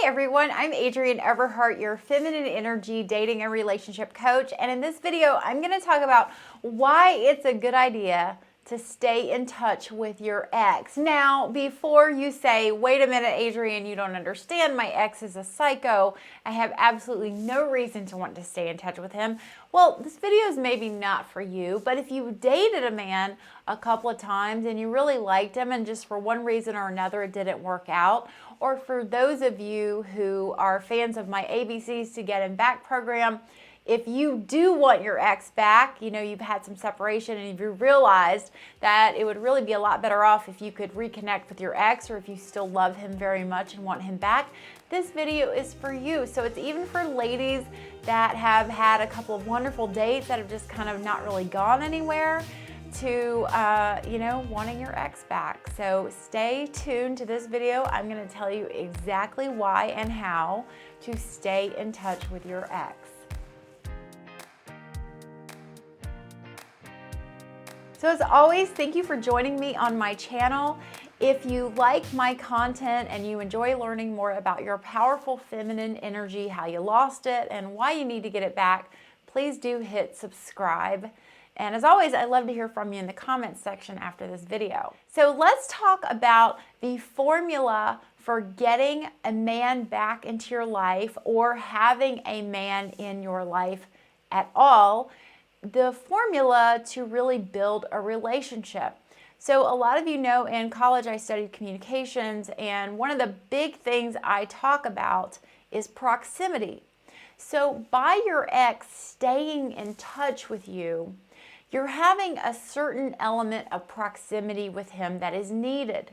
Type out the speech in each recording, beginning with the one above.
Hi everyone, I'm Adrienne Everheart, your feminine energy dating and relationship coach. And in this video, I'm going to talk about why it's a good idea to stay in touch with your ex. Now, before you say, wait a minute, Adrienne, you don't understand, my ex is a psycho, I have absolutely no reason to want to stay in touch with him. Well, this video is maybe not for you, but if you dated a man a couple of times and you really liked him and just for one reason or another it didn't work out, or for those of you who are fans of my ABCs to Get Him Back program, if you do want your ex back, you know, you've had some separation and you realized that it would really be a lot better off if you could reconnect with your ex, or if you still love him very much and want him back, this video is for you. So it's even for ladies that have had a couple of wonderful dates that have just kind of not really gone anywhere, to wanting your ex back. So stay tuned to this video. I'm going to tell you exactly why and how to stay in touch with your ex. So as always, thank you for joining me on my channel. If you like my content and you enjoy learning more about your powerful feminine energy, how you lost it, and why you need to get it back, please do hit subscribe. And as always, I'd love to hear from you in the comments section after this video. So let's talk about the formula for getting a man back into your life, or having a man in your life at all. The formula to really build a relationship. So a lot of you know, in college I studied communications, and one of the big things I talk about is proximity. So by your ex staying in touch with you, you're having a certain element of proximity with him that is needed.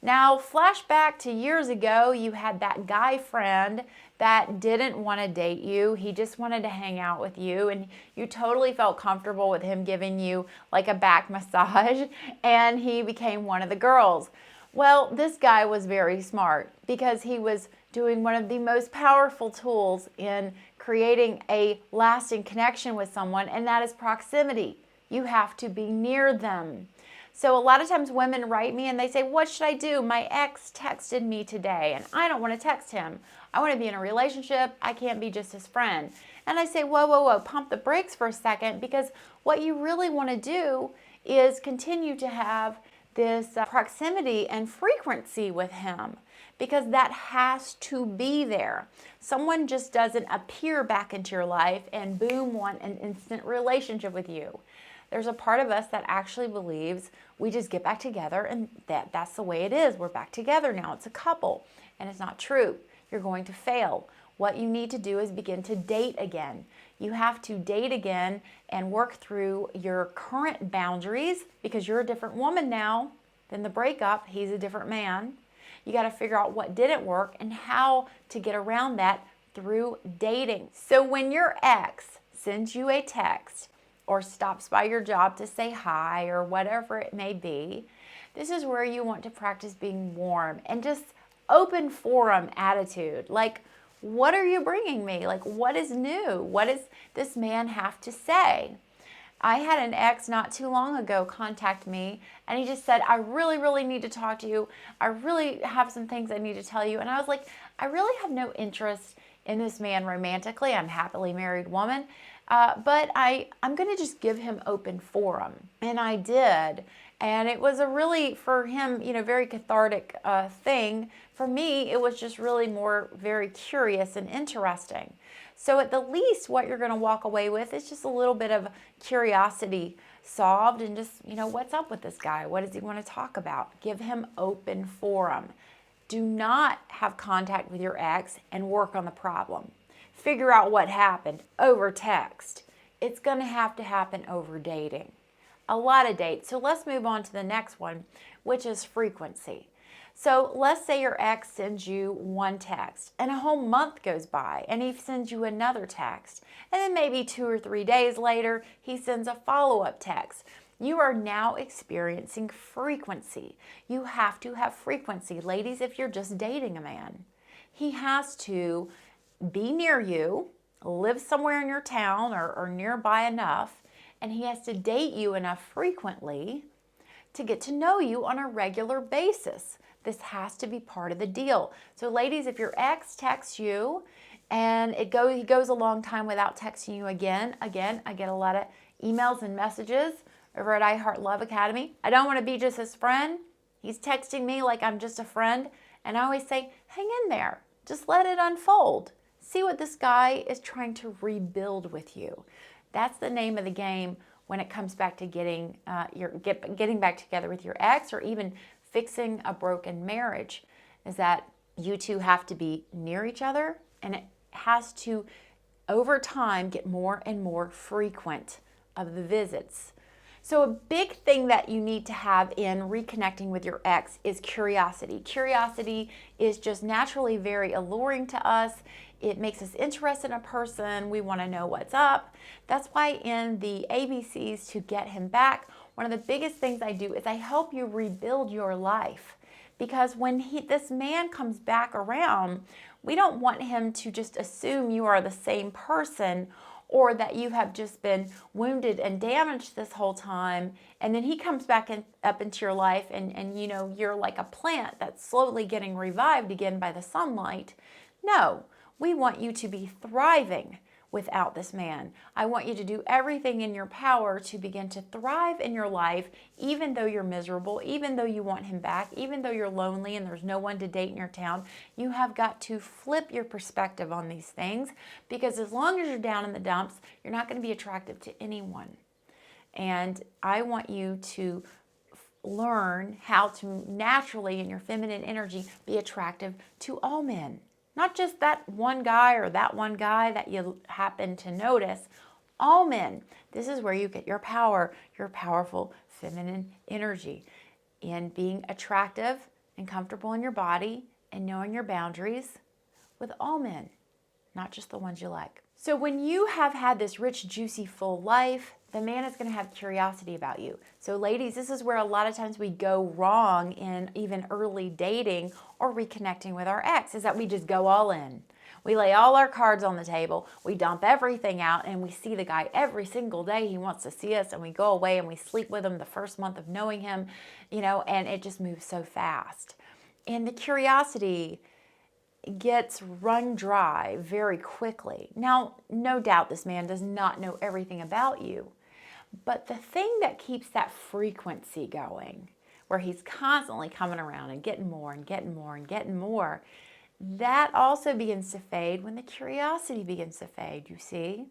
Now, flashback to years ago, you had that guy friend that didn't want to date you. He just wanted to hang out with you, and you totally felt comfortable with him giving you like a back massage, and he became one of the girls. Well, this guy was very smart, because he was doing one of the most powerful tools in creating a lasting connection with someone, and that is proximity. You have to be near them. So a lot of times women write me and they say, what should I do? My ex texted me today and I don't want to text him. I want to be in a relationship. I can't be just his friend. And I say, whoa, whoa, whoa, pump the brakes for a second, because what you really want to do is continue to have this proximity and frequency with him, because that has to be there. Someone just doesn't appear back into your life and boom, want an instant relationship with you. There's a part of us that actually believes we just get back together and that's the way it is. We're back together now. It's a couple. And it's not true. You're going to fail. What you need to do is begin to date again. You have to date again and work through your current boundaries, because you're a different woman now than the breakup. He's a different man. You got to figure out what didn't work and how to get around that through dating. So when your ex sends you a text, or stops by your job to say hi, or whatever it may be, this is where you want to practice being warm and just open forum attitude. Like, what are you bringing me? Like, what is new? What does this man have to say? I had an ex not too long ago contact me, and he just said, I really, really need to talk to you. I really have some things I need to tell you. And I was like, I really have no interest in this man romantically. I'm a happily married woman. But I'm going to just give him open forum. And I did. And it was a really, for him, very cathartic thing. For me, it was just really more very curious and interesting. So at the least, what you're going to walk away with is just a little bit of curiosity solved, and just, what's up with this guy? What does he want to talk about? Give him open forum. Do not have contact with your ex and work on the problem. Figure out what happened over text. It's going to happen over dating. A lot of dates. So let's move on to the next one, which is frequency. So let's say your ex sends you one text, and a whole month goes by and he sends you another text. And then maybe 2 or 3 days later, he sends a follow-up text. You are now experiencing frequency. You have to have frequency. Ladies, if you're just dating a man, he has to be near you, live somewhere in your town or nearby enough, and he has to date you enough frequently to get to know you on a regular basis. This has to be part of the deal. So ladies, if your ex texts you and he goes a long time without texting you again, I get a lot of emails and messages over at iHeart Love Academy. I don't want to be just his friend. He's texting me like I'm just a friend. And I always say, hang in there. Just let it unfold. See what this guy is trying to rebuild with you. That's the name of the game when it comes back to getting back together with your ex, or even fixing a broken marriage, is that you two have to be near each other, and it has to, over time, get more and more frequent of the visits. So a big thing that you need to have in reconnecting with your ex is curiosity. Curiosity is just naturally very alluring to us. It makes us interested in a person. We want to know what's up. That's why in the ABCs to get him back, one of the biggest things I do is I help you rebuild your life. Because when this man comes back around, we don't want him to just assume you are the same person, or that you have just been wounded and damaged this whole time, and then he comes back up into your life and you know, you're like a plant that's slowly getting revived again by the sunlight. No, we want you to be thriving without this man. I want you to do everything in your power to begin to thrive in your life, even though you're miserable, even though you want him back, even though you're lonely and there's no one to date in your town. You have got to flip your perspective on these things, because as long as you're down in the dumps, you're not going to be attractive to anyone. And I want you to learn how to naturally, in your feminine energy, be attractive to all men. Not just that one guy or that one guy that you happen to notice. All men. This is where you get your power, your powerful feminine energy, in being attractive and comfortable in your body and knowing your boundaries with all men, not just the ones you like. So when you have had this rich, juicy, full life, the man is going to have curiosity about you. So ladies, this is where a lot of times we go wrong in even early dating or reconnecting with our ex, is that we just go all in. We lay all our cards on the table, we dump everything out, and we see the guy every single day. He wants to see us, and we go away and we sleep with him the first month of knowing him, you know, and it just moves so fast. And the curiosity gets run dry very quickly. Now, no doubt this man does not know everything about you, but the thing that keeps that frequency going, where he's constantly coming around and getting more and getting more and getting more, that also begins to fade when the curiosity begins to fade, you see?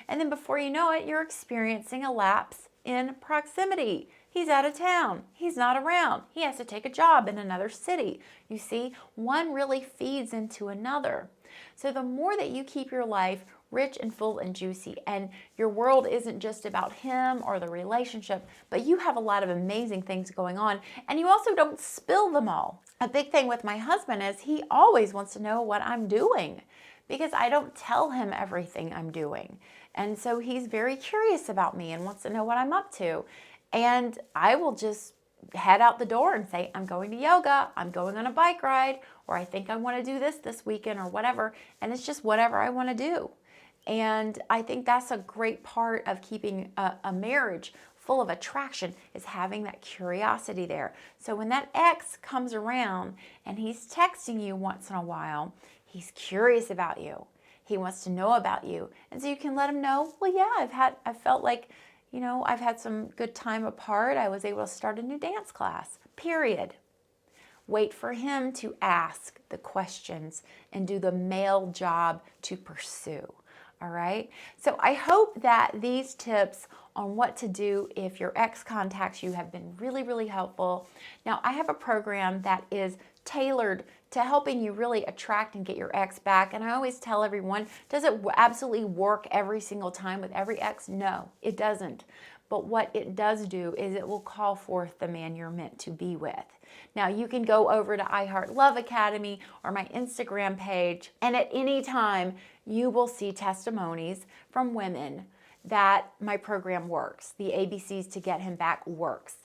And then before you know it, you're experiencing a lapse in proximity. He's out of town. He's not around. He has to take a job in another city. You see, one really feeds into another. So the more that you keep your life rich and full and juicy, and your world isn't just about him or the relationship, but you have a lot of amazing things going on, and you also don't spill them all. A big thing with my husband is he always wants to know what I'm doing, because I don't tell him everything I'm doing. And so he's very curious about me and wants to know what I'm up to. And I will just head out the door and say, I'm going to yoga, I'm going on a bike ride, or I think I want to do this weekend, or whatever. And it's just whatever I want to do. And I think that's a great part of keeping a marriage full of attraction, is having that curiosity there. So when that ex comes around and he's texting you once in a while, he's curious about you. He wants to know about you. And so you can let him know, well, yeah, I've felt like, you know, I've had some good time apart. I was able to start a new dance class, period. Wait for him to ask the questions and do the male job to pursue. All right. So I hope that these tips on what to do if your ex contacts you have been really, really helpful. Now, I have a program that is tailored to helping you really attract and get your ex back. And I always tell everyone, does it absolutely work every single time with every ex? No, it doesn't. But what it does do is it will call forth the man you're meant to be with. Now, you can go over to iHeart Love Academy or my Instagram page, and at any time, you will see testimonies from women that my program works. The ABCs to get him back works.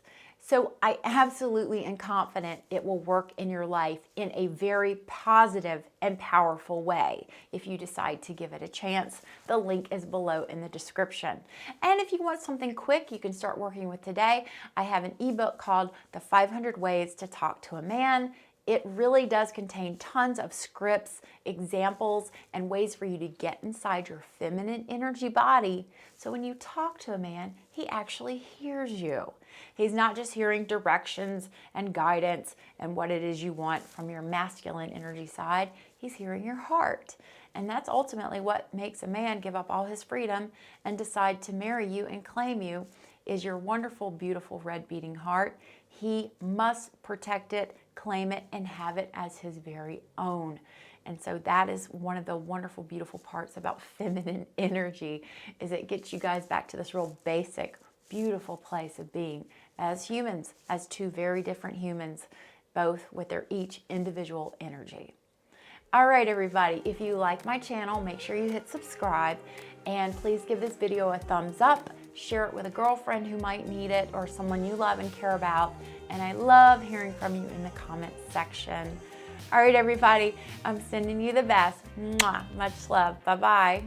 So I absolutely am confident it will work in your life in a very positive and powerful way if you decide to give it a chance. The link is below in the description. And if you want something quick you can start working with today, I have an ebook called The 500 Ways to Talk to a Man. It really does contain tons of scripts, examples, and ways for you to get inside your feminine energy body. So when you talk to a man, he actually hears you. He's not just hearing directions and guidance and what it is you want from your masculine energy side. He's hearing your heart. And that's ultimately what makes a man give up all his freedom and decide to marry you and claim you, is your wonderful, beautiful red beating heart. He must protect it, claim it, and have it as his very own. And so that is one of the wonderful, beautiful parts about feminine energy, is it gets you guys back to this real basic, beautiful place of being as humans, as two very different humans, both with their each individual energy. All right, everybody, if you like my channel, make sure you hit subscribe, and please give this video a thumbs up, share it with a girlfriend who might need it, or someone you love and care about. And I love hearing from you in the comments section. All right, everybody, I'm sending you the best. Mwah, much love. Bye-bye.